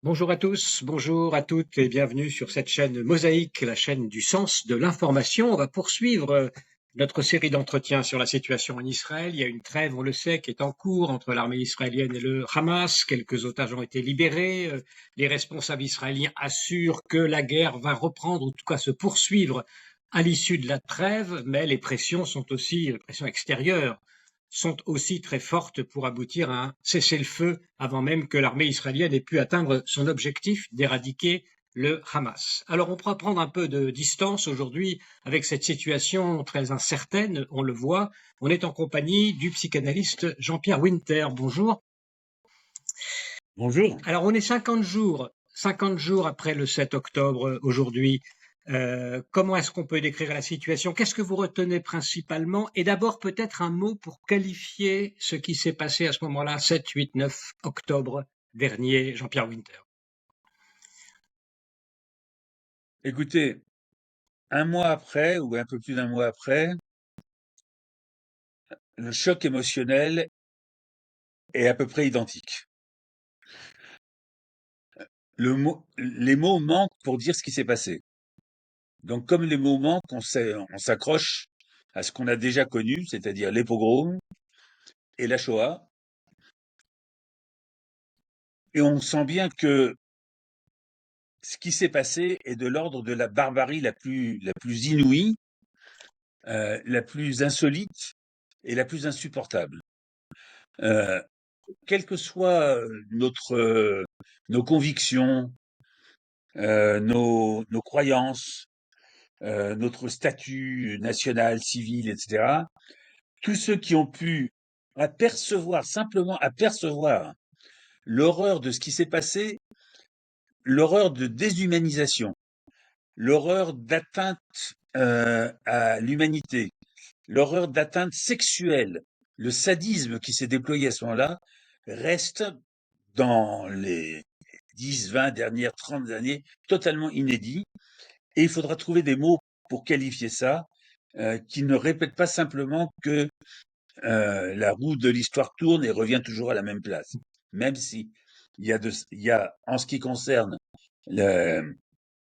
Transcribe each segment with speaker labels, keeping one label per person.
Speaker 1: Bonjour à tous, bonjour à toutes et bienvenue sur cette chaîne Mosaïque, la chaîne du sens de l'information. On va poursuivre notre série d'entretiens sur la situation en Israël. Il y a une trêve, on le sait, qui est en cours entre l'armée israélienne et le Hamas. Quelques otages ont été libérés. Les responsables israéliens assurent que la guerre va reprendre, ou en tout cas se poursuivre à l'issue de la trêve, mais les pressions sont aussi, les pressions extérieures sont aussi très fortes pour aboutir à un cessez-le-feu avant même que l'armée israélienne ait pu atteindre son objectif d'éradiquer le Hamas. Alors on pourra prendre un peu de distance aujourd'hui avec cette situation très incertaine, on le voit. On est en compagnie du psychanalyste Jean-Pierre Winter. Bonjour.
Speaker 2: Bonjour.
Speaker 1: Alors on est 50 jours après le 7 octobre aujourd'hui. Comment est-ce qu'on peut décrire la situation? Qu'est-ce que vous retenez principalement? Et d'abord, peut-être un mot pour qualifier ce qui s'est passé à ce moment-là, 7, 8, 9 octobre dernier, Jean-Pierre Winter.
Speaker 2: Écoutez, un mois après, ou un peu plus d'un mois après, le choc émotionnel est à peu près identique. Les mots manquent pour dire ce qui s'est passé. Donc, comme les mots manquent, on s'accroche à ce qu'on a déjà connu, c'est-à-dire les pogroms et la Shoah, et on sent bien que ce qui s'est passé est de l'ordre de la barbarie la plus inouïe, la plus insolite et la plus insupportable. Euh, Quelles que soient nos convictions, nos croyances, notre statut national, civil, etc., tous ceux qui ont pu simplement apercevoir l'horreur de ce qui s'est passé, l'horreur de déshumanisation, l'horreur d'atteinte à l'humanité, l'horreur d'atteinte sexuelle, le sadisme qui s'est déployé à ce moment-là, reste dans les 10, 20 dernières, 30 années, totalement inédit. Et il faudra trouver des mots pour qualifier ça, qui ne répètent pas simplement que la roue de l'histoire tourne et revient toujours à la même place. Même si il y a en ce qui concerne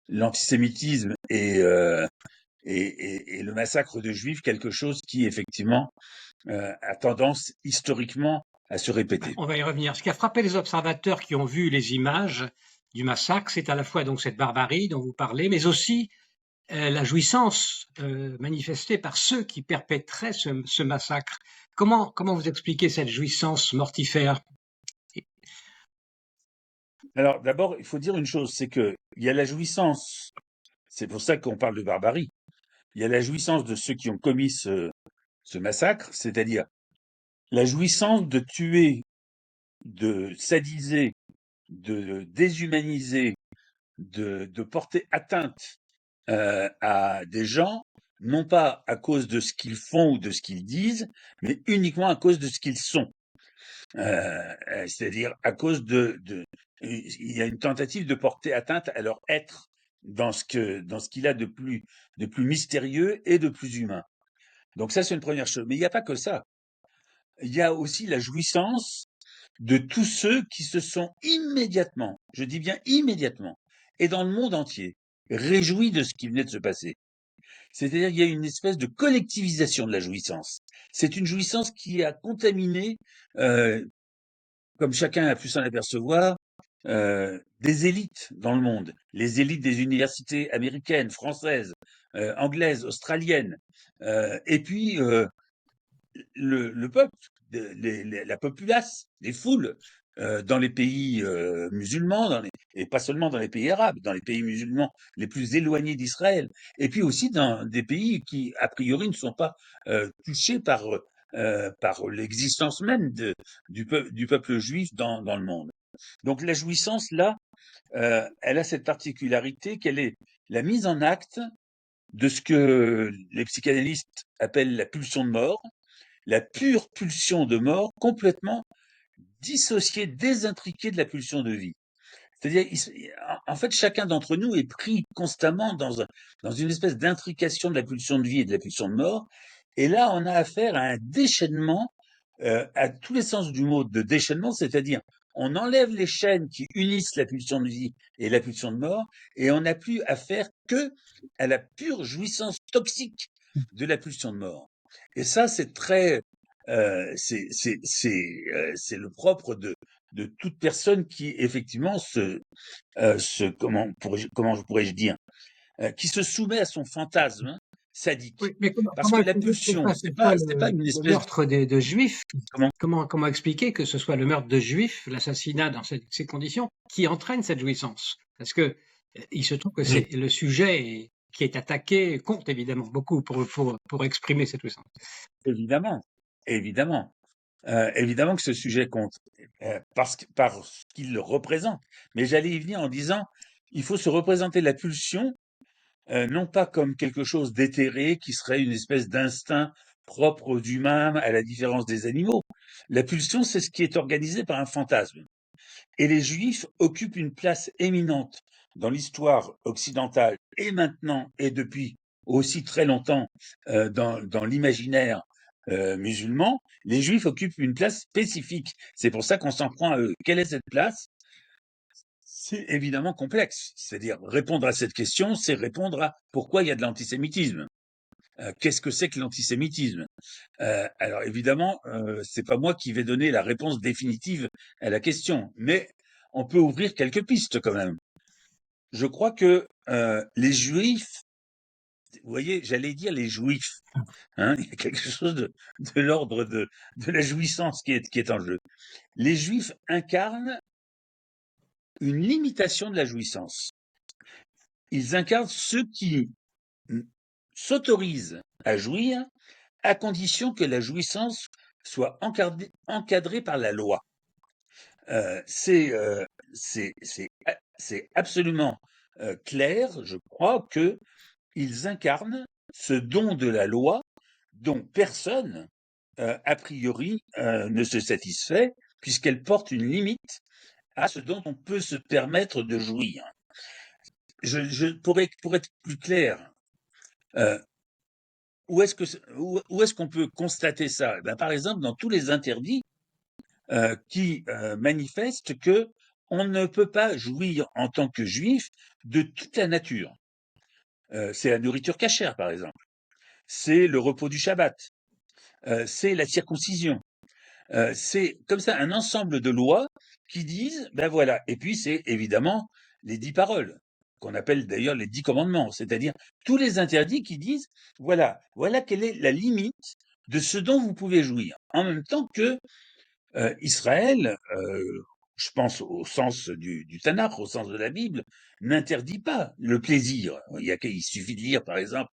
Speaker 2: l'antisémitisme et le massacre de juifs, quelque chose qui effectivement a tendance historiquement à se répéter.
Speaker 1: On va y revenir. Ce qui a frappé les observateurs qui ont vu les images du massacre, c'est à la fois donc cette barbarie dont vous parlez, mais aussi la jouissance manifestée par ceux qui perpétraient ce massacre. Comment vous expliquez cette jouissance mortifère?
Speaker 2: Alors d'abord, il faut dire une chose, c'est que il y a la jouissance, c'est pour ça qu'on parle de barbarie, il y a la jouissance de ceux qui ont commis ce massacre, c'est-à-dire la jouissance de tuer, de sadiser, de déshumaniser, de porter atteinte à des gens, non pas à cause de ce qu'ils font ou de ce qu'ils disent, mais uniquement à cause de ce qu'ils sont. C'est-à-dire à cause il y a une tentative de porter atteinte à leur être dans ce qu'il a de plus mystérieux et de plus humain. Donc ça, c'est une première chose. Mais il n'y a pas que ça. Il y a aussi la jouissance de tous ceux qui se sont immédiatement, je dis bien immédiatement, et dans le monde entier, réjouis de ce qui venait de se passer. C'est-à-dire qu'il y a une espèce de collectivisation de la jouissance. C'est une jouissance qui a contaminé, euh, comme chacun a pu s'en apercevoir, des élites dans le monde. Les élites des universités américaines, françaises, anglaises, australiennes, et puis le peuple, la populace, les foules, dans les pays musulmans, et pas seulement dans les pays arabes, dans les pays musulmans les plus éloignés d'Israël, et puis aussi dans des pays qui, a priori, ne sont pas touchés par l'existence même du peuple juif dans le monde. Donc la jouissance, là, elle a cette particularité qu'elle est la mise en acte de ce que les psychanalystes appellent la pulsion de mort, la pure pulsion de mort, complètement dissociée, désintriquée de la pulsion de vie. C'est-à-dire, en fait, chacun d'entre nous est pris constamment dans une espèce d'intrication de la pulsion de vie et de la pulsion de mort. Et là, on a affaire à un déchaînement, à tous les sens du mot de déchaînement, c'est-à-dire on enlève les chaînes qui unissent la pulsion de vie et la pulsion de mort, et on n'a plus affaire que à la pure jouissance toxique de la pulsion de mort. Et ça, c'est très, c'est le propre de toute personne qui effectivement comment pourrais-je dire, qui se soumet à son fantasme
Speaker 1: Oui,
Speaker 2: sadique.
Speaker 1: mais
Speaker 2: Parce
Speaker 1: comment
Speaker 2: que la
Speaker 1: expliquer que ce
Speaker 2: pulsion,
Speaker 1: soit
Speaker 2: c'est pas une
Speaker 1: le
Speaker 2: espèce
Speaker 1: meurtre de Juifs?
Speaker 2: comment
Speaker 1: Comment expliquer que ce soit le meurtre de Juifs, l'assassinat dans ces conditions, qui entraîne cette jouissance? Parce que il se trouve que
Speaker 2: oui,
Speaker 1: c'est le sujet qui est attaqué compte évidemment beaucoup pour exprimer cette jouissance.
Speaker 2: évidemment, évidemment. Évidemment que ce sujet compte, par ce qu'il représente. Mais j'allais y venir en disant, il faut se représenter la pulsion, non pas comme quelque chose d'éthéré qui serait une espèce d'instinct propre aux humains, à la différence des animaux. La pulsion, c'est ce qui est organisé par un fantasme. Et les Juifs occupent une place éminente dans l'histoire occidentale, et maintenant, et depuis aussi très longtemps, dans l'imaginaire musulman. Les Juifs occupent une place spécifique. C'est pour ça qu'on s'en prend à eux. Quelle est cette place? C'est évidemment complexe. C'est-à-dire, répondre à cette question, c'est répondre à pourquoi il y a de l'antisémitisme. Qu'est-ce que c'est que l'antisémitisme? Alors évidemment, c'est pas moi qui vais donner la réponse définitive à la question, mais on peut ouvrir quelques pistes quand même. Je crois que les Juifs, vous voyez, j'allais dire les Juifs, hein, il y a quelque chose de l'ordre de la jouissance qui est en jeu. Les Juifs incarnent une limitation de la jouissance. Ils incarnent ceux qui s'autorisent à jouir à condition que la jouissance soit encadrée par la loi. C'est absolument clair, je crois, que ils incarnent ce don de la loi dont personne, a priori, ne se satisfait, puisqu'elle porte une limite à ce dont on peut se permettre de jouir. Pour être plus clair, euh, où est-ce qu'on peut constater ça? Ben, par exemple, dans tous les interdits qui manifestent que on ne peut pas jouir en tant que juif de toute la nature. C'est la nourriture cachère, par exemple. C'est le repos du Shabbat. C'est la circoncision. C'est comme ça un ensemble de lois qui disent, ben voilà. Et puis c'est évidemment les 10 paroles, qu'on appelle d'ailleurs les 10 commandements, c'est-à-dire tous les interdits qui disent, voilà quelle est la limite de ce dont vous pouvez jouir. En même temps que Israël, je pense au sens du Tanakh, au sens de la Bible, n'interdit pas le plaisir. Il suffit de lire, par exemple,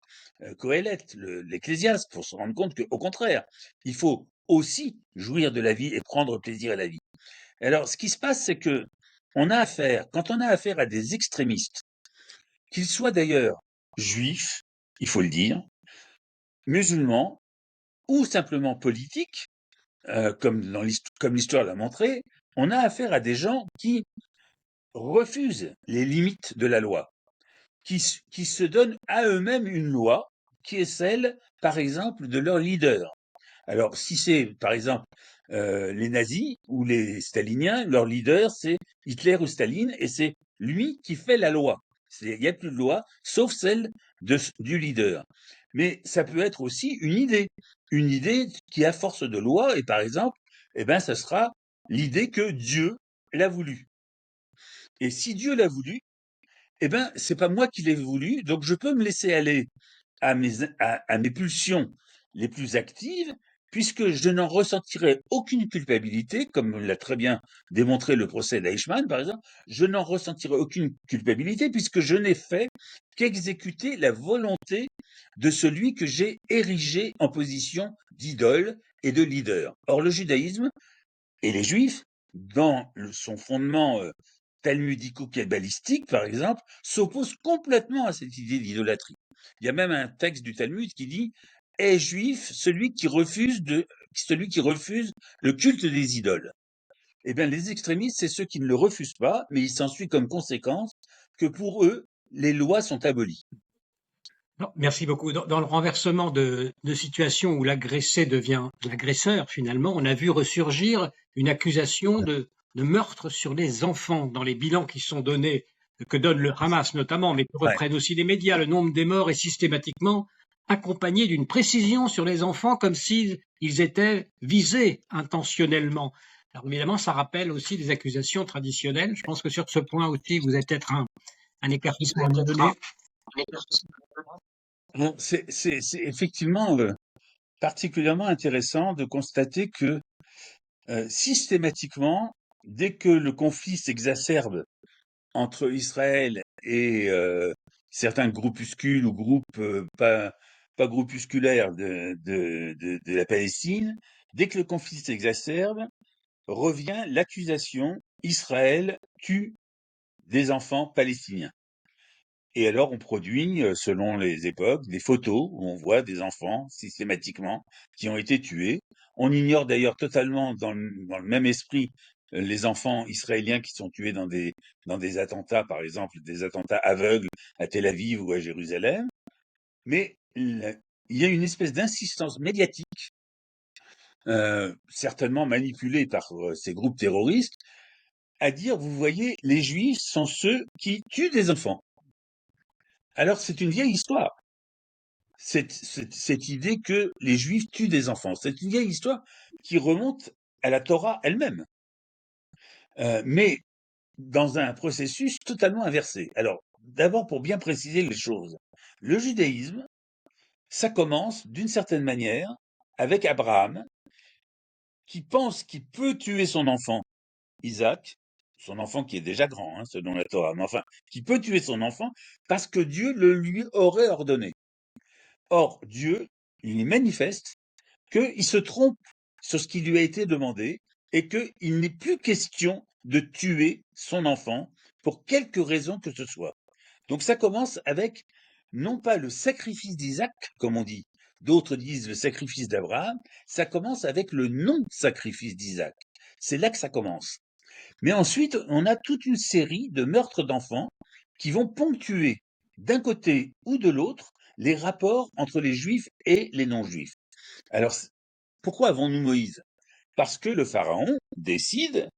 Speaker 2: Qoéleth, l'Ecclésiaste, pour se rendre compte qu'au contraire, il faut aussi jouir de la vie et prendre plaisir à la vie. Alors, ce qui se passe, c'est que quand on a affaire à des extrémistes, qu'ils soient d'ailleurs juifs, il faut le dire, musulmans, ou simplement politiques, comme l'histoire l'a montré, on a affaire à des gens qui refusent les limites de la loi, qui se donnent à eux-mêmes une loi qui est celle, par exemple, de leur leader. Alors, si c'est, par exemple, les nazis ou les staliniens, leur leader, c'est Hitler ou Staline, et c'est lui qui fait la loi. Il n'y a plus de loi, sauf celle du leader. Mais ça peut être aussi une idée qui, à force de loi, et par exemple, eh ben, ça sera l'idée que Dieu l'a voulu. Et si Dieu l'a voulu, eh ben, c'est pas moi qui l'ai voulu, donc je peux me laisser aller à mes pulsions les plus actives, puisque je n'en ressentirai aucune culpabilité, comme l'a très bien démontré le procès d'Eichmann, par exemple, je n'en ressentirai aucune culpabilité, puisque je n'ai fait qu'exécuter la volonté de celui que j'ai érigé en position d'idole et de leader. Or, le judaïsme et les juifs, dans son fondement talmudico-kabbalistique, par exemple, s'opposent complètement à cette idée d'idolâtrie. Il y a même un texte du Talmud qui dit est juif celui qui refuse le culte des idoles. Eh bien, les extrémistes, c'est ceux qui ne le refusent pas, mais il s'ensuit comme conséquence que pour eux, les lois sont abolies.
Speaker 1: Non, merci beaucoup. Dans le renversement de situation où l'agressé devient l'agresseur, finalement, on a vu ressurgir une accusation de meurtres sur les enfants dans les bilans qui sont donnés, que donne le Hamas notamment, mais que
Speaker 2: Ouais.
Speaker 1: reprennent aussi les médias. Le nombre des morts est systématiquement accompagné d'une précision sur les enfants comme s'ils étaient visés intentionnellement. Alors évidemment, ça rappelle aussi des accusations traditionnelles. Je pense que sur ce point aussi, vous avez peut-être un éclaircissement à nous donner.
Speaker 2: Bon, c'est effectivement particulièrement intéressant de constater que systématiquement, dès que le conflit s'exacerbe entre Israël et certains groupuscules ou groupes pas groupusculaires de la Palestine, dès que le conflit s'exacerbe, revient l'accusation Israël tue des enfants palestiniens. Et alors on produit, selon les époques, des photos où on voit des enfants systématiquement qui ont été tués. On ignore d'ailleurs totalement dans le même esprit les enfants israéliens qui sont tués dans des attentats, par exemple des attentats aveugles à Tel Aviv ou à Jérusalem. Mais il y a une espèce d'insistance médiatique, certainement manipulée par ces groupes terroristes, à dire, vous voyez, les Juifs sont ceux qui tuent des enfants. Alors c'est une vieille histoire. Cette idée que les Juifs tuent des enfants. C'est une vieille histoire qui remonte à la Torah elle-même, mais dans un processus totalement inversé. Alors, d'abord, pour bien préciser les choses, le judaïsme, ça commence d'une certaine manière avec Abraham, qui pense qu'il peut tuer son enfant, Isaac, son enfant qui est déjà grand, hein, selon la Torah, mais enfin, qui peut tuer son enfant parce que Dieu le lui aurait ordonné. Or, Dieu, il est manifeste qu'il se trompe sur ce qui lui a été demandé et qu'il n'est plus question de tuer son enfant pour quelque raison que ce soit. Donc ça commence avec non pas le sacrifice d'Isaac, comme on dit, d'autres disent le sacrifice d'Abraham, ça commence avec le non-sacrifice d'Isaac. C'est là que ça commence. Mais ensuite, on a toute une série de meurtres d'enfants qui vont ponctuer d'un côté ou de l'autre les rapports entre les juifs et les non-juifs. Alors, pourquoi avons-nous Moïse? Parce que le pharaon décide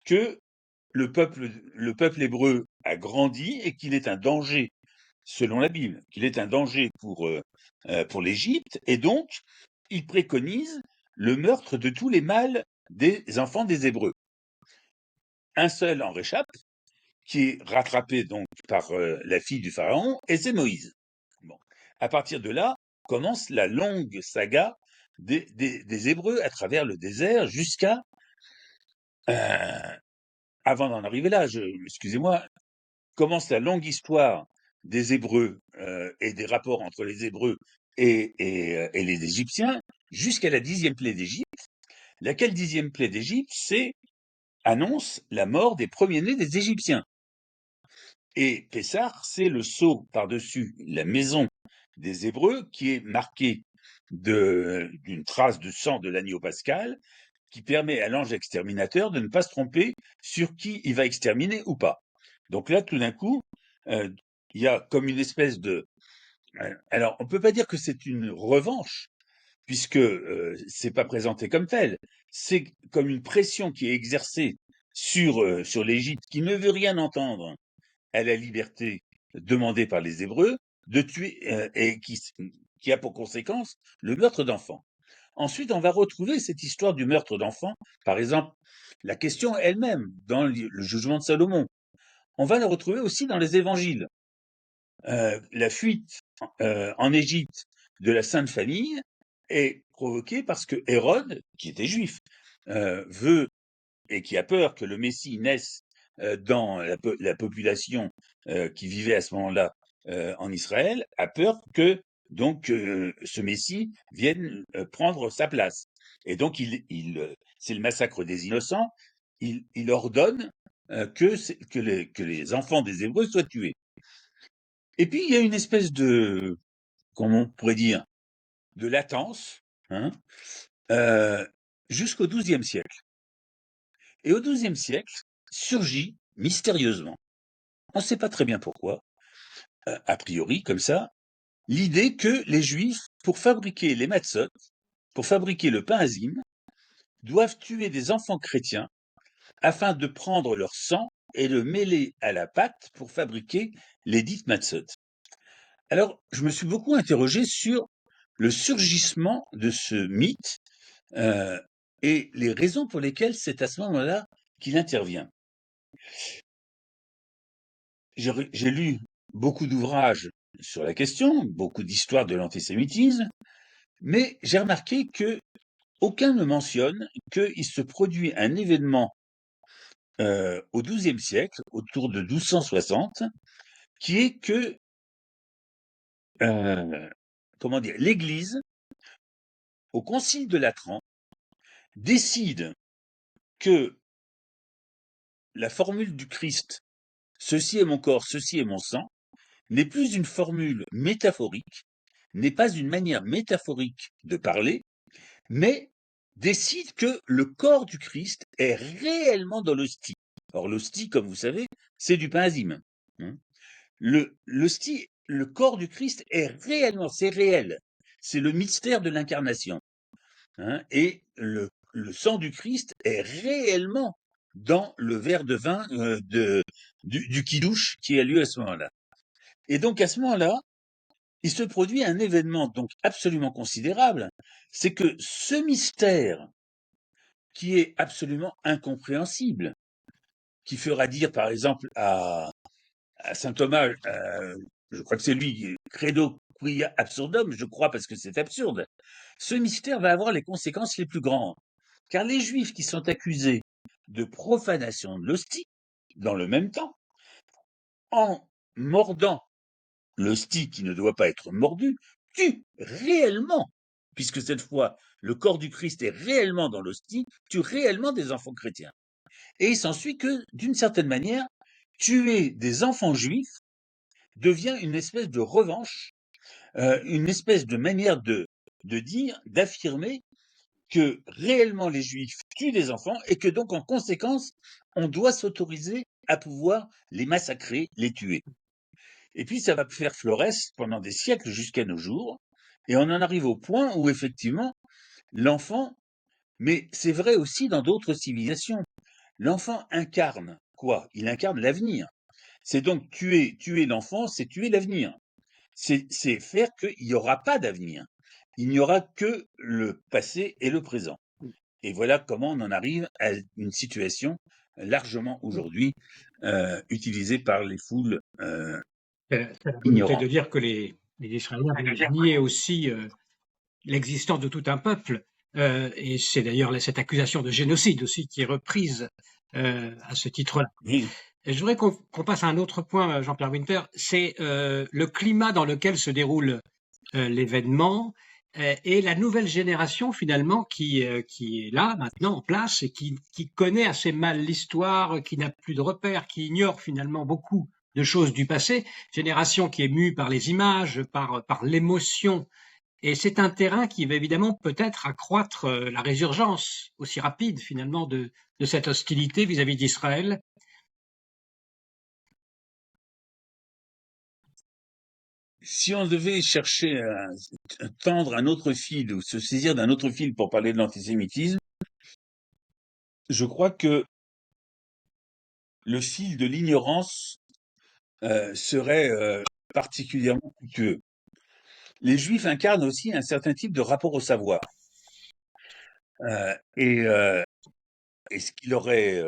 Speaker 2: que le peuple hébreu a grandi et qu'il est un danger, selon la Bible, qu'il est un danger pour l'Égypte, et donc il préconise le meurtre de tous les mâles des enfants des Hébreux. Un seul en réchappe, qui est rattrapé donc par la fille du pharaon, et c'est Moïse. Bon. À partir de là, commence la longue saga des Hébreux à travers le désert jusqu'à... avant d'en arriver là, excusez-moi, commence la longue histoire des Hébreux et des rapports entre les Hébreux et les Égyptiens jusqu'à la 10e plaie d'Égypte. Laquelle 10e plaie d'Égypte, annonce la mort des premiers-nés des Égyptiens. Et Pessah, c'est le sceau par-dessus la maison des Hébreux qui est marqué d'une trace de sang de l'agneau pascal qui permet à l'ange exterminateur de ne pas se tromper sur qui il va exterminer ou pas. Donc là, tout d'un coup, il y a comme une espèce de... Alors, on peut pas dire que c'est une revanche, puisque c'est pas présenté comme tel. C'est comme une pression qui est exercée sur l'Égypte, qui ne veut rien entendre à la liberté demandée par les Hébreux de tuer et qui a pour conséquence le meurtre d'enfants. Ensuite, on va retrouver cette histoire du meurtre d'enfants, par exemple, la question elle-même dans le jugement de Salomon. On va la retrouver aussi dans les évangiles. La fuite en Égypte de la Sainte Famille est provoquée parce que Hérode, qui était juif, veut et qui a peur que le Messie naisse dans la population qui vivait à ce moment-là en Israël, a peur que donc ce Messie vienne prendre sa place. Et donc c'est le massacre des innocents. Il ordonne que les enfants des Hébreux soient tués. Et puis il y a une espèce de, comment on pourrait dire, de latence, hein, jusqu'au XIIe siècle. Et au XIIe siècle surgit mystérieusement, on ne sait pas très bien pourquoi, a priori comme ça, l'idée que les Juifs, pour fabriquer les matzot, pour fabriquer le pain azim, doivent tuer des enfants chrétiens afin de prendre leur sang et le mêler à la pâte pour fabriquer les dites matzot. Alors, je me suis beaucoup interrogé sur le surgissement de ce mythe et les raisons pour lesquelles c'est à ce moment-là qu'il intervient. J'ai lu beaucoup d'ouvrages sur la question, beaucoup d'histoires de l'antisémitisme, mais j'ai remarqué que aucun ne mentionne qu'il se produit un événement au XIIe siècle, autour de 1260, qui est que, comment dire, l'Église, au Concile de Latran, décide que la formule du Christ, ceci est mon corps, ceci est mon sang, n'est plus une formule métaphorique, n'est pas une manière métaphorique de parler, mais décide que le corps du Christ est réellement dans l'hostie. Or, l'hostie, comme vous savez, c'est du pain azime. Hein. L'hostie, le corps du Christ est réellement, c'est réel. C'est le mystère de l'incarnation. Hein, et le sang du Christ est réellement dans le verre de vin du kidouche qui a lieu à ce moment-là. Et donc, à ce moment-là, il se produit un événement donc absolument considérable, c'est que ce mystère qui est absolument incompréhensible, qui fera dire par exemple à saint Thomas, je crois que c'est lui, credo quia absurdum, je crois parce que c'est absurde, ce mystère va avoir les conséquences les plus grandes. Car les Juifs qui sont accusés de profanation de l'hostie, dans le même temps, en mordant l'hostie qui ne doit pas être mordue, tue réellement, puisque cette fois, le corps du Christ est réellement dans l'hostie, tue réellement des enfants chrétiens. Et il s'ensuit que, d'une certaine manière, tuer des enfants juifs devient une espèce de revanche, une espèce de manière de dire, d'affirmer que réellement les juifs tuent des enfants et que donc en conséquence, on doit s'autoriser à pouvoir les massacrer, les tuer. Et puis ça va faire florès pendant des siècles jusqu'à nos jours, et on en arrive au point où effectivement l'enfant, mais c'est vrai aussi dans d'autres civilisations, l'enfant incarne quoi? Il incarne l'avenir. C'est donc tuer l'enfant, c'est tuer l'avenir. C'est faire qu'il n'y aura pas d'avenir. Il n'y aura que le passé et le présent. Et voilà comment on en arrive à une situation largement aujourd'hui utilisée par les foules
Speaker 1: C'est la volonté de
Speaker 2: ignorantes.
Speaker 1: dire que les Israéliens veulent nier aussi l'existence de tout un peuple. Et c'est d'ailleurs cette accusation de génocide aussi qui est reprise à ce titre-là.
Speaker 2: Oui.
Speaker 1: Et je voudrais qu'on passe à un autre point, Jean-Pierre Winter, c'est le climat dans lequel se déroule l'événement et la nouvelle génération finalement qui est là maintenant en place et qui connaît assez mal l'histoire, qui n'a plus de repères, qui ignore finalement beaucoup de choses du passé, génération qui est mue par les images, par l'émotion. Et c'est un terrain qui va évidemment peut-être accroître la résurgence aussi rapide finalement de cette hostilité vis-à-vis d'Israël.
Speaker 2: Si on devait chercher à tendre un autre fil ou se saisir d'un autre fil pour parler de l'antisémitisme, je crois que le fil de l'ignorance serait particulièrement coûteux. Les Juifs incarnent aussi un certain type de rapport au savoir. Euh, et, euh, et ce qu'il aurait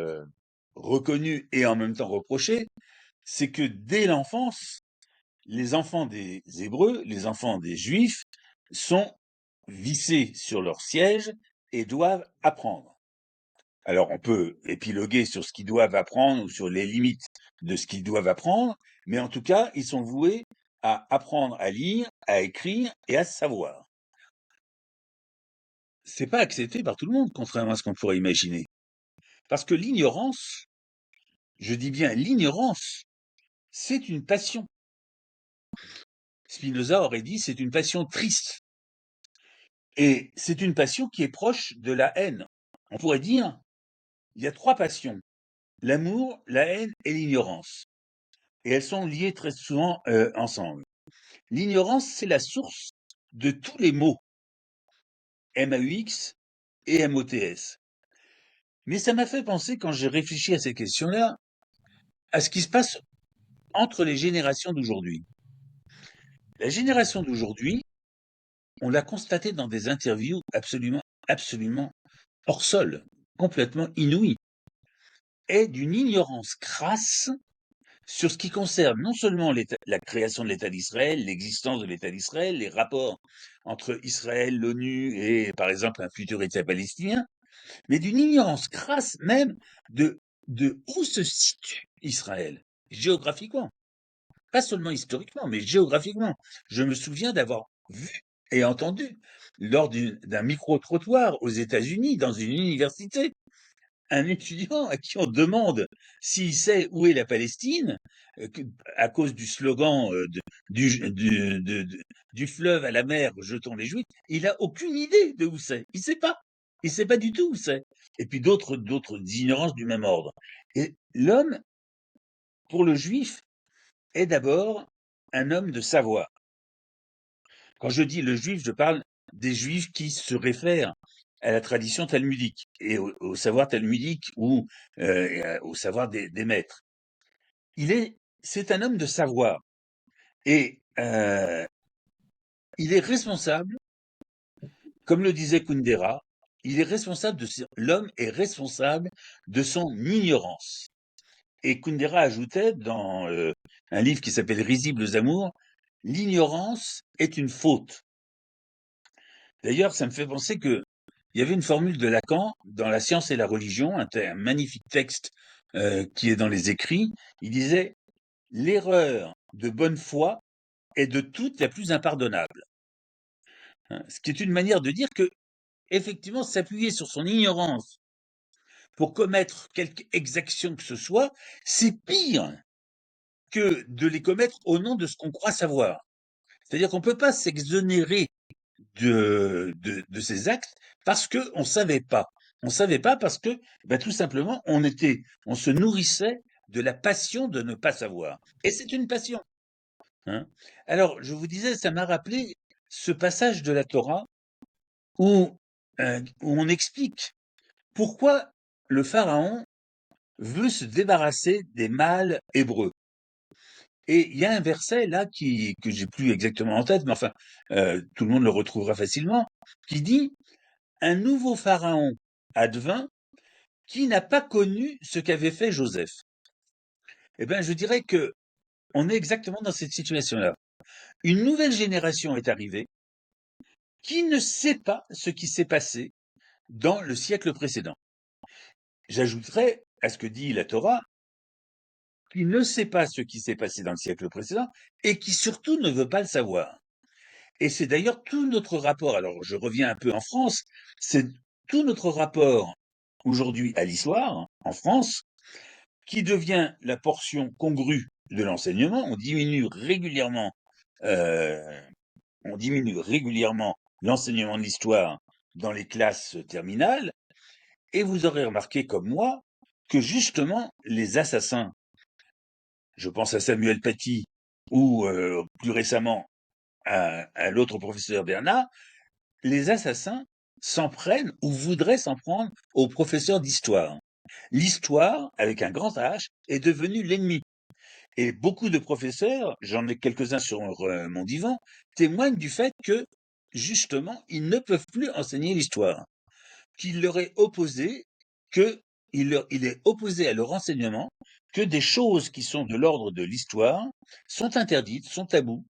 Speaker 2: reconnu et en même temps reproché, c'est que dès l'enfance, les enfants des Hébreux, les enfants des Juifs, sont vissés sur leur siège et doivent apprendre. Alors on peut épiloguer sur ce qu'ils doivent apprendre ou sur les limites de ce qu'ils doivent apprendre, mais en tout cas, ils sont voués à apprendre à lire, à écrire et à savoir. C'est pas accepté par tout le monde, contrairement à ce qu'on pourrait imaginer. Parce que l'ignorance, je dis bien l'ignorance, c'est une passion. Spinoza aurait dit c'est une passion triste. Et c'est une passion qui est proche de la haine. On pourrait dire, il y a trois passions, l'amour, la haine et l'ignorance. Et elles sont liées très souvent ensemble. L'ignorance, c'est la source de tous les mots, M-A-U-X et M-O-T-S. Mais ça m'a fait penser, quand j'ai réfléchi à ces questions-là, à ce qui se passe entre les générations d'aujourd'hui. La génération d'aujourd'hui, on l'a constaté dans des interviews absolument hors sol, complètement inouïes, est d'une ignorance crasse sur ce qui concerne non seulement la création de l'État d'Israël, l'existence de l'État d'Israël, les rapports entre Israël, l'ONU et, par exemple, un futur État palestinien, mais d'une ignorance crasse même de, de où se situe Israël, géographiquement. Pas seulement historiquement, mais géographiquement. Je me souviens d'avoir vu et entendu, lors d'un micro-trottoir aux États-Unis, dans une université, un étudiant à qui on demande s'il sait où est la Palestine, à cause du slogan du fleuve à la mer, jetons les Juifs, il a aucune idée de où c'est. Il sait pas. Il sait pas du tout où c'est. Et puis d'autres ignorances du même ordre. Et l'homme, pour le Juif, est d'abord un homme de savoir. Quand je dis le Juif, je parle des Juifs qui se réfèrent à la tradition talmudique et au savoir talmudique ou au savoir des maîtres. C'est un homme de savoir et il est responsable, comme le disait Kundera, l'homme est responsable de son ignorance. Et Kundera ajoutait dans un livre qui s'appelle Risibles amours, l'ignorance est une faute. D'ailleurs, ça me fait penser que il y avait une formule de Lacan dans La science et la religion, un magnifique texte qui est dans les écrits. Il disait: l'erreur de bonne foi est de toutes la plus impardonnable. Hein, ce qui est une manière de dire que, effectivement, s'appuyer sur son ignorance pour commettre quelque exaction que ce soit, c'est pire que de les commettre au nom de ce qu'on croit savoir. C'est-à-dire qu'on ne peut pas s'exonérer de ces actes parce qu'on ne savait pas. On ne savait pas parce que, tout simplement, on se nourrissait de la passion de ne pas savoir. Et c'est une passion. Hein. Alors, je vous disais, ça m'a rappelé ce passage de la Torah où on explique pourquoi le pharaon veut se débarrasser des mâles hébreux. Et il y a un verset là que j'ai plus exactement en tête, mais enfin, tout le monde le retrouvera facilement, qui dit: un nouveau pharaon advint qui n'a pas connu ce qu'avait fait Joseph. Eh bien, je dirais que on est exactement dans cette situation-là. Une nouvelle génération est arrivée qui ne sait pas ce qui s'est passé dans le siècle précédent. J'ajouterais à ce que dit la Torah, qui ne sait pas ce qui s'est passé dans le siècle précédent et qui surtout ne veut pas le savoir. Et c'est d'ailleurs tout notre rapport, alors je reviens un peu en France, c'est tout notre rapport aujourd'hui à l'histoire, en France, qui devient la portion congrue de l'enseignement. Euh, on diminue régulièrement l'enseignement de l'histoire dans les classes terminales, et vous aurez remarqué comme moi que justement les assassins, je pense à Samuel Paty ou plus récemment à l'autre professeur Bernard, les assassins s'en prennent ou voudraient s'en prendre aux professeurs d'histoire. L'histoire, avec un grand H, est devenue l'ennemi. Et beaucoup de professeurs, j'en ai quelques-uns sur mon divan, témoignent du fait que, justement, ils ne peuvent plus enseigner l'histoire. Qu'il leur est opposé, il est opposé à leur enseignement, que des choses qui sont de l'ordre de l'histoire sont interdites, sont tabous.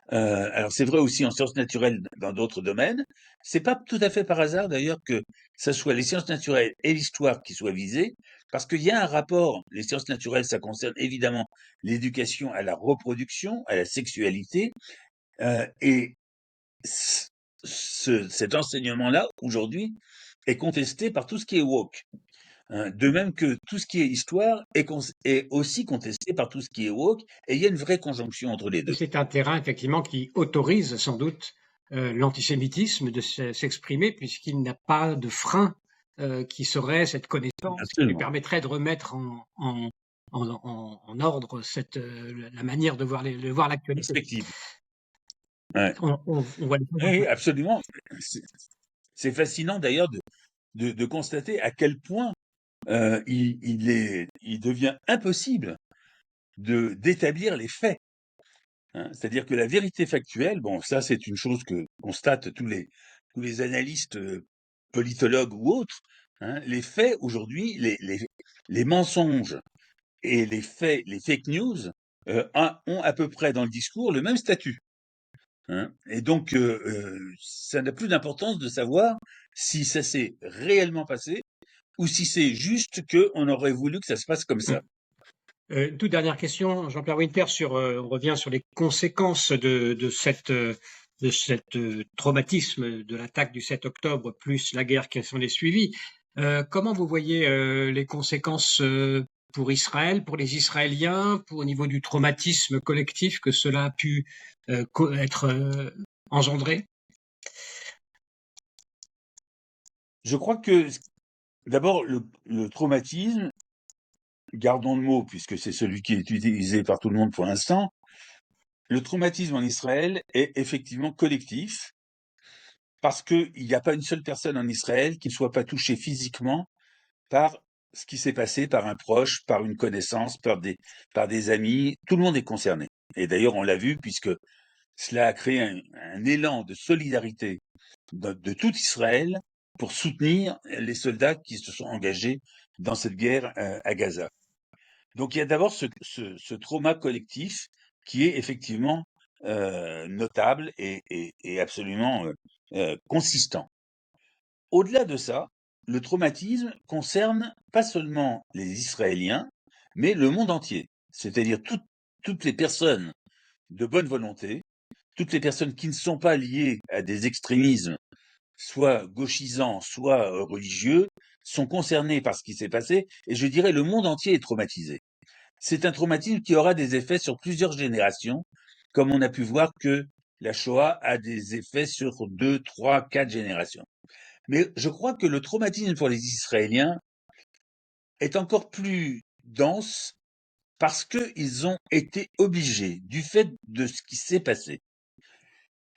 Speaker 2: Alors c'est vrai aussi en sciences naturelles dans d'autres domaines. C'est pas tout à fait par hasard d'ailleurs que ce soit les sciences naturelles et l'histoire qui soient visées, parce qu'il y a un rapport. Les sciences naturelles, ça concerne évidemment l'éducation à la reproduction, à la sexualité, et cet enseignement-là aujourd'hui est contesté par tout ce qui est woke. Hein. De même que tout ce qui est histoire est aussi contesté par tout ce qui est woke, et il y a une vraie conjonction entre les deux.
Speaker 1: C'est un terrain effectivement qui autorise sans doute l'antisémitisme de s'exprimer puisqu'il n'a pas de frein qui serait cette connaissance qui lui
Speaker 2: Absolument.
Speaker 1: permettrait de remettre en ordre la manière de voir l'actualité.
Speaker 2: Perspective. Ouais.
Speaker 1: On voit les choses un
Speaker 2: Oui,
Speaker 1: peu.
Speaker 2: absolument. C'est c'est fascinant d'ailleurs de constater à quel point il devient impossible d'établir les faits. Hein. C'est-à-dire que la vérité factuelle, bon, ça c'est une chose que constatent tous les analystes politologues ou autres. Hein. Les faits aujourd'hui, les mensonges et les faits, les fake news, ont à peu près dans le discours le même statut. Hein. Et donc, ça n'a plus d'importance de savoir si ça s'est réellement passé ou si c'est juste qu'on aurait voulu que ça se passe comme ça.
Speaker 1: Toute dernière question, Jean-Pierre Winter, on revient sur les conséquences de cette traumatisme de l'attaque du 7 octobre, plus la guerre qui s'en est suivie. Comment vous voyez les conséquences pour Israël, pour les Israéliens, au niveau du traumatisme collectif que cela a pu être engendré?
Speaker 2: Je crois que d'abord le traumatisme, gardons le mot puisque c'est celui qui est utilisé par tout le monde pour l'instant, le traumatisme en Israël est effectivement collectif parce qu'il n'y a pas une seule personne en Israël qui ne soit pas touchée physiquement par ce qui s'est passé, par un proche, par une connaissance, par des amis. Tout le monde est concerné. Et d'ailleurs, on l'a vu puisque cela a créé un élan de solidarité de tout Israël pour soutenir les soldats qui se sont engagés dans cette guerre à Gaza. Donc il y a d'abord ce trauma collectif qui est effectivement notable et absolument consistant. Au-delà de ça, le traumatisme concerne pas seulement les Israéliens, mais le monde entier, c'est-à-dire toutes les personnes de bonne volonté, toutes les personnes qui ne sont pas liées à des extrémismes, soit gauchisants, soit religieux, sont concernées par ce qui s'est passé, et je dirais le monde entier est traumatisé. C'est un traumatisme qui aura des effets sur plusieurs générations, comme on a pu voir que la Shoah a des effets sur 2, 3, 4 générations. Mais je crois que le traumatisme pour les Israéliens est encore plus dense parce qu'ils ont été obligés, du fait de ce qui s'est passé,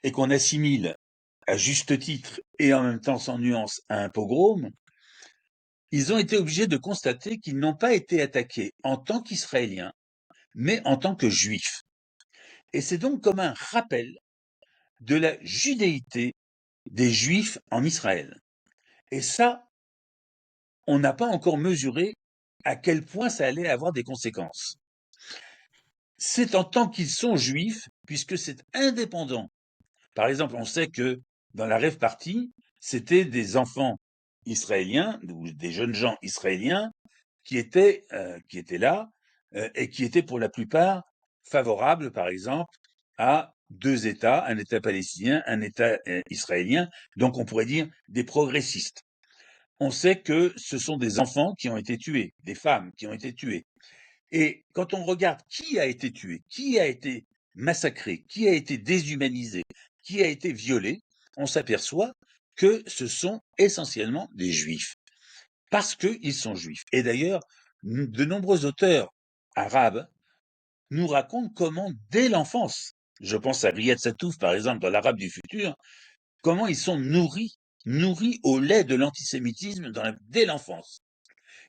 Speaker 2: et qu'on assimile à juste titre et en même temps sans nuance à un pogrom, ils ont été obligés de constater qu'ils n'ont pas été attaqués en tant qu'Israéliens, mais en tant que Juifs. Et c'est donc comme un rappel de la judéité des Juifs en Israël. Et ça, on n'a pas encore mesuré à quel point ça allait avoir des conséquences. C'est en tant qu'ils sont juifs, puisque c'est indépendant. Par exemple, on sait que dans la rêve partie, c'était des enfants israéliens ou des jeunes gens israéliens qui étaient là et qui étaient pour la plupart favorables, par exemple, à deux États, un État palestinien, un État israélien. Donc, on pourrait dire des progressistes. On sait que ce sont des enfants qui ont été tués, des femmes qui ont été tuées. Et quand on regarde qui a été tué, qui a été massacré, qui a été déshumanisé, qui a été violé, on s'aperçoit que ce sont essentiellement des juifs, parce qu'ils sont juifs. Et d'ailleurs, de nombreux auteurs arabes nous racontent comment, dès l'enfance, je pense à Riyad Satouf par exemple dans l'Arabe du futur, comment ils sont nourris au lait de l'antisémitisme dès l'enfance.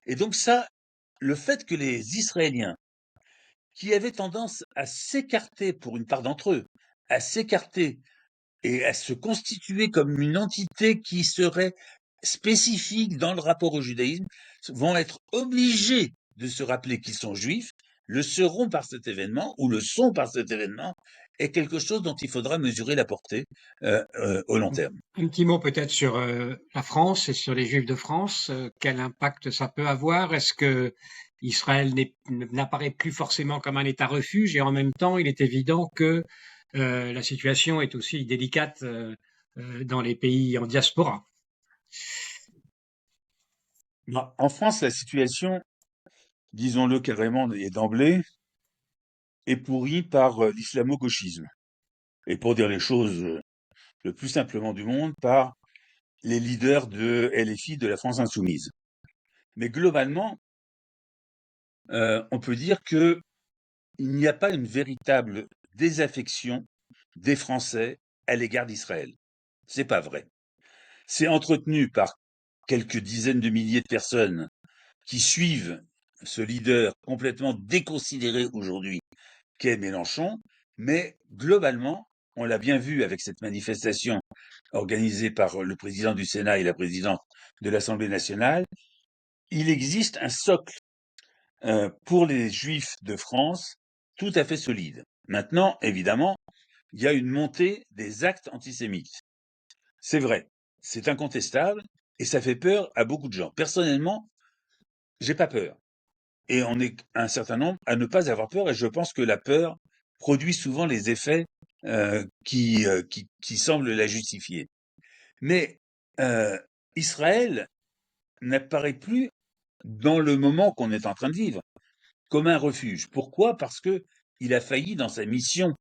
Speaker 2: Et donc ça, le fait que les Israéliens qui avaient tendance à s'écarter pour une part d'entre eux, à s'écarter et à se constituer comme une entité qui serait spécifique dans le rapport au judaïsme, vont être obligés de se rappeler qu'ils sont juifs, le seront par cet événement ou le sont par cet événement, est quelque chose dont il faudra mesurer la portée au long terme.
Speaker 1: Un petit mot peut-être sur la France et sur les Juifs de France. Quel impact ça peut avoir? Est-ce que Israël n'apparaît plus forcément comme un État refuge et en même temps, il est évident que la situation est aussi délicate dans les pays en diaspora.
Speaker 2: En France, la situation, disons-le carrément et d'emblée, est pourrie par l'islamo-gauchisme. Et pour dire les choses le plus simplement du monde, par les leaders de LFI, de la France insoumise. Mais globalement, on peut dire que il n'y a pas une véritable désaffection des Français à l'égard d'Israël. C'est pas vrai. C'est entretenu par quelques dizaines de milliers de personnes qui suivent ce leader complètement déconsidéré aujourd'hui qu'est Mélenchon, mais globalement, on l'a bien vu avec cette manifestation organisée par le président du Sénat et la présidente de l'Assemblée nationale, il existe un socle pour les Juifs de France tout à fait solide. Maintenant, évidemment, il y a une montée des actes antisémites. C'est vrai, c'est incontestable et ça fait peur à beaucoup de gens. Personnellement, j'ai pas peur. Et on est un certain nombre à ne pas avoir peur et je pense que la peur produit souvent les effets qui semblent la justifier. Mais Israël n'apparaît plus dans le moment qu'on est en train de vivre comme un refuge. Pourquoi? Parce que il a failli dans sa mission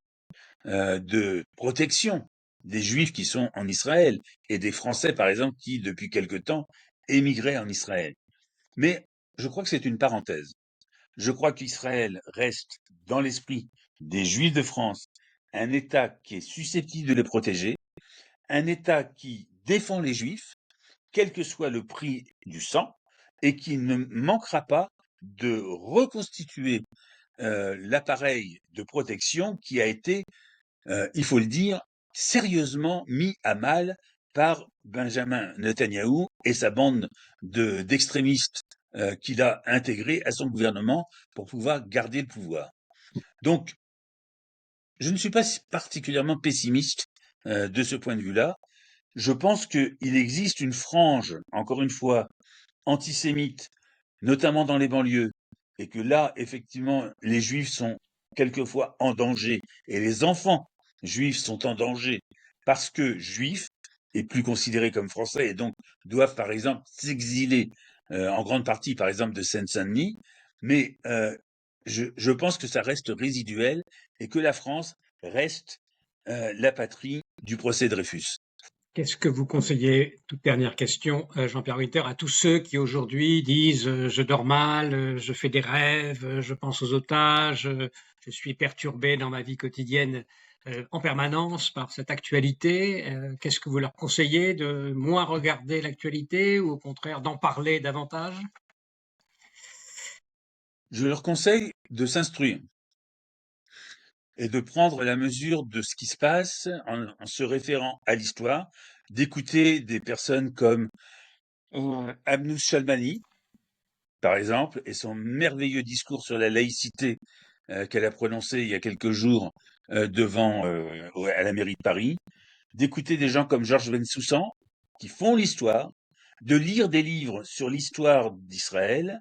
Speaker 2: de protection des Juifs qui sont en Israël et des Français, par exemple, qui, depuis quelque temps, émigraient en Israël. Mais je crois que c'est une parenthèse. Je crois qu'Israël reste, dans l'esprit des Juifs de France, un État qui est susceptible de les protéger, un État qui défend les Juifs, quel que soit le prix du sang, et qui ne manquera pas de reconstituer l'appareil de protection qui a été, il faut le dire, sérieusement mis à mal par Benjamin Netanyahou et sa bande d'extrémistes qu'il a intégrés à son gouvernement pour pouvoir garder le pouvoir. Donc, je ne suis pas particulièrement pessimiste de ce point de vue-là. Je pense qu'il existe une frange, encore une fois, antisémite, notamment dans les banlieues, et que là, effectivement, les juifs sont quelquefois en danger, et les enfants juifs sont en danger, parce que juifs, et plus considérés comme français, et donc doivent, par exemple, s'exiler en grande partie, par exemple, de Seine-Saint-Denis, mais je pense que ça reste résiduel, et que la France reste la patrie du procès Dreyfus.
Speaker 1: Qu'est-ce que vous conseillez, toute dernière question, Jean-Pierre Winter, à tous ceux qui aujourd'hui disent je dors mal, je fais des rêves, je pense aux otages, je suis perturbé dans ma vie quotidienne en permanence par cette actualité. Qu'est-ce que vous leur conseillez, de moins regarder l'actualité ou au contraire d'en parler davantage?
Speaker 2: Je leur conseille de s'instruire et de prendre la mesure de ce qui se passe en se référant à l'histoire, d'écouter des personnes comme Abnous Shalmani, par exemple, et son merveilleux discours sur la laïcité qu'elle a prononcé il y a quelques jours à la mairie de Paris, d'écouter des gens comme Georges Bensoussan, qui font l'histoire, de lire des livres sur l'histoire d'Israël,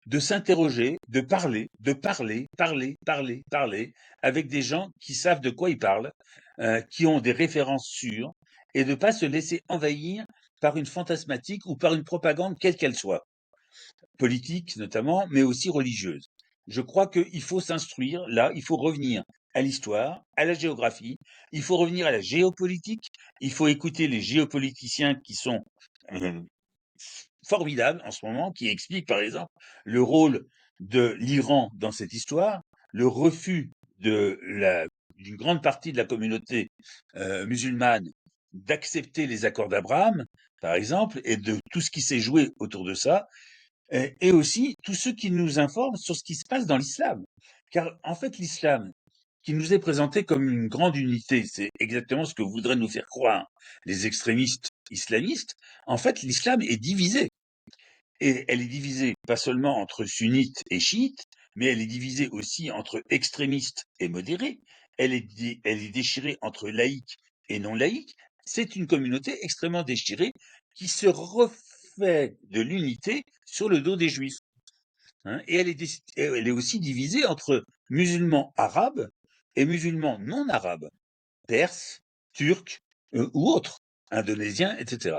Speaker 2: de s'interroger, de parler avec des gens qui savent de quoi ils parlent, qui ont des références sûres, et de ne pas se laisser envahir par une fantasmatique ou par une propagande quelle qu'elle soit, politique notamment, mais aussi religieuse. Je crois qu'il faut s'instruire, là, il faut revenir à l'histoire, à la géographie, il faut revenir à la géopolitique, il faut écouter les géopoliticiens qui sont euh, formidable en ce moment, qui explique par exemple le rôle de l'Iran dans cette histoire, le refus d'une grande partie de la communauté musulmane d'accepter les accords d'Abraham, par exemple, et de tout ce qui s'est joué autour de ça, et aussi tous ceux qui nous informent sur ce qui se passe dans l'islam. Car en fait, l'islam, qui nous est présenté comme une grande unité, c'est exactement ce que voudraient nous faire croire les extrémistes islamistes. En fait, l'islam est divisé. Et elle est divisée pas seulement entre sunnites et chiites, mais elle est divisée aussi entre extrémistes et modérés. Elle est déchirée entre laïcs et non laïcs. C'est une communauté extrêmement déchirée qui se refait de l'unité sur le dos des juifs, hein. Et elle est aussi divisée entre musulmans arabes et musulmans non arabes, perses, turcs ou autres, indonésiens, etc.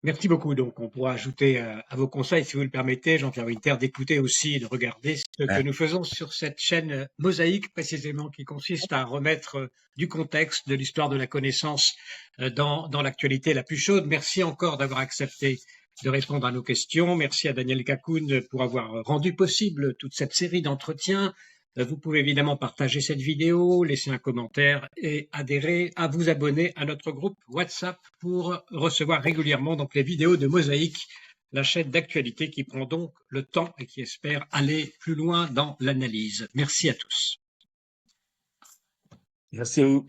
Speaker 1: Merci beaucoup. Donc, on pourra ajouter à vos conseils, si vous le permettez, Jean-Pierre Winter, d'écouter aussi et de regarder ce que
Speaker 2: Hein.
Speaker 1: nous faisons sur cette chaîne Mosaïque, précisément, qui consiste à remettre du contexte, de l'histoire de la connaissance dans l'actualité la plus chaude. Merci encore d'avoir accepté de répondre à nos questions. Merci à Daniel Kakoun pour avoir rendu possible toute cette série d'entretiens. Vous pouvez évidemment partager cette vidéo, laisser un commentaire et adhérer à vous abonner à notre groupe WhatsApp pour recevoir régulièrement donc les vidéos de Mosaïque la chaîne d'actualité qui prend donc le temps et qui espère aller plus loin dans l'analyse. Merci à tous.
Speaker 2: Merci à vous.